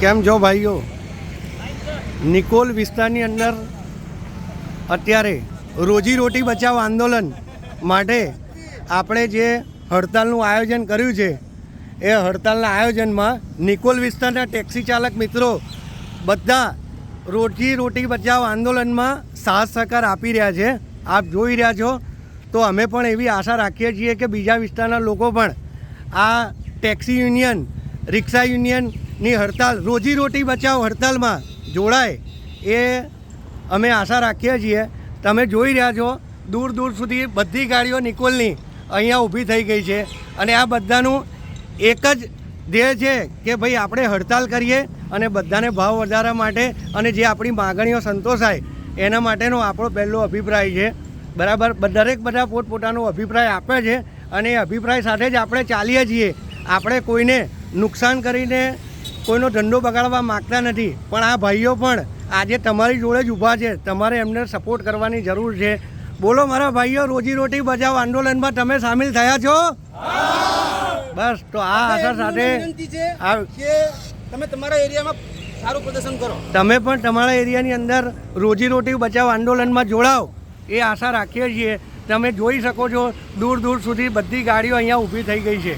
કેમ છો ભાઈઓ? નિકોલ વિસ્તારની અંદર અત્યારે રોજીરોટી બચાવ આંદોલન માટે આપણે જે હડતાલનું આયોજન કર્યું છે એ હડતાલના આયોજનમાં નિકોલ વિસ્તારના ટેક્સી ચાલક મિત્રો બધા રોજીરોટી બચાવ આંદોલનમાં સાથ સહકાર આપી રહ્યા છે. આપ જોઈ રહ્યા છો. તો અમે પણ એવી આશા રાખીએ છીએ કે બીજા વિસ્તારના લોકો પણ આ ટેક્સી યુનિયન, રિક્ષા યુનિયનની હડતાલ, રોજીરોટી બચાવ હડતાલમાં જોડાય એ અમે આશા રાખીએ છીએ. તમે જોઈ રહ્યા છો દૂર દૂર સુધી બધી ગાડીઓ નિકોલની અહીંયા ઊભી થઈ ગઈ છે અને આ બધાનું એક જ ધ્યેય છે કે ભાઈ આપણે હડતાલ કરીએ અને બધાને ભાવ વધારા માટે અને જે આપણી માગણીઓ સંતોષાય એના માટેનો આપણો પહેલો અભિપ્રાય છે. બરાબર, દરેક બધા પોતપોતાનો અભિપ્રાય આપે છે અને એ અભિપ્રાય સાથે જ આપણે ચાલીએ છીએ. આપણે કોઈને નુકસાન કરીને કોઈનો ધંધો બગાડવા માગતા નથી, પણ આ ભાઈઓ પણ આજે તમારી જોડે જ ઊભા છે. તમારે એમને સપોર્ટ કરવાની જરૂર છે. બોલો મારા ભાઈઓ, રોજીરોટી બચાવ આંદોલનમાં તમે સામેલ થયા છો? બસ, તો આ આશા સાથે તમે તમારા એરિયામાં સારું પ્રદર્શન કરો. તમે પણ તમારા એરિયાની અંદર રોજીરોટી બચાવ આંદોલનમાં જોડાઓ એ આશા રાખીએ છીએ. તમે જોઈ શકો છો દૂર દૂર સુધી બધી ગાડીઓ અહીંયા ઊભી થઈ ગઈ છે.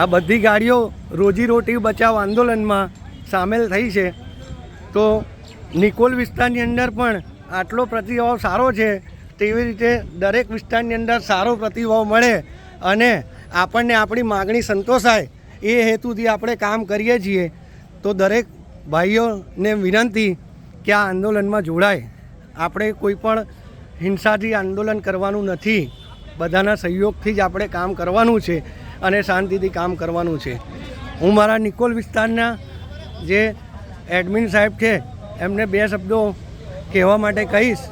આ બધી ગાડીઓ રોજીરોટી બચાવ આંદોલનમાં સામેલ થઈ છે. તો નિકોલ વિસ્તારની અંદર પણ આટલો પ્રતિભાવ સારો છે, તેવી રીતે દરેક વિસ્તારની અંદર સારો પ્રતિભાવ મળે અને આપણને આપણી માગણી સંતોષાય એ હેતુથી આપણે કામ કરીએ છીએ. તો દરેક ભાઈઓને વિનંતી કે આ આંદોલનમાં જોડાય. આપણે કોઈ પણ હિંસાથી આંદોલન કરવાનું નથી, બધાના સહયોગથી જ આપણે કામ કરવાનું છે અને શાંતિથી કામ કરવાનું છે. હું મારા નિકોલ વિસ્તારના જે એડમિન સાહેબ છે એમને બે શબ્દો કહેવા માટે કહીશ.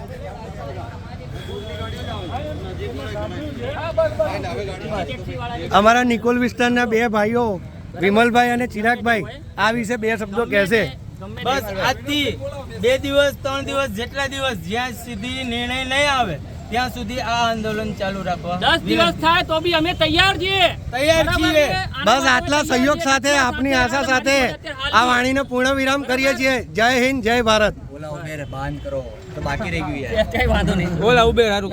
અમારા નિકોલ વિસ્તારના બે ભાઈઓ વિમલભાઈ અને ચિરાગભાઈ આ વિશે બે શબ્દો કહેશે. બસ આજથી 2 દિવસ 3 દિવસ જેટલા દિવસ જ્યાં સુધી નિર્ણય નહીં આવે ત્યાં સુધી આ આંદોલન ચાલુ રાખવા. 10 દિવસ થાય તો બી અમે તૈયાર છીએ. બસ આટલા સહયોગ સાથે, આપની આશા સાથે આ વાણીનો પૂર્ણ વિરામ કરીએ છીએ. જય હિન્દ, જય ભારત. બંધ કરો તો બાકી રહી ગયું. કઈ વાંધો નહીં. બોલા ઉબેર હારું.